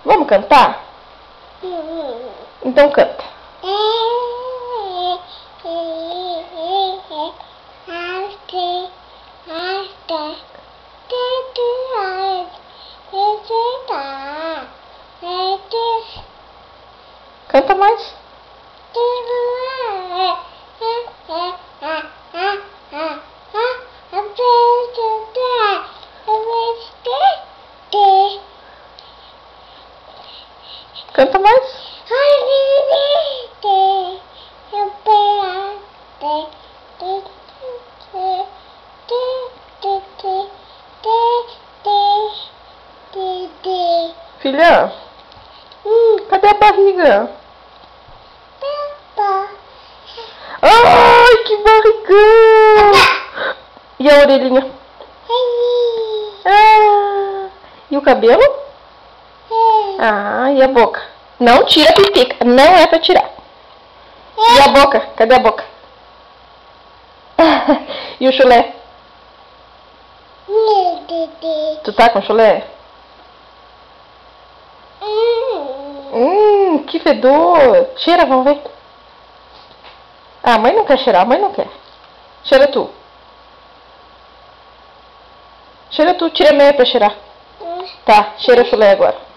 Vamos cantar? Então canta. Canta mais. Canta mais. Filha, cadê a barriga? Ai, que barrigão! E a orelhinha? Ah, e o cabelo? Ah, e a boca? Não tira a pipica, não é pra tirar. E a boca? Cadê a boca? E o chulé? Tu tá com chulé? Que fedor! Cheira, vamos ver. Ah, a mãe não quer cheirar, a mãe não quer. Cheira tu. Cheira tu, tira a meia pra cheirar. Tá, cheira o chulé agora.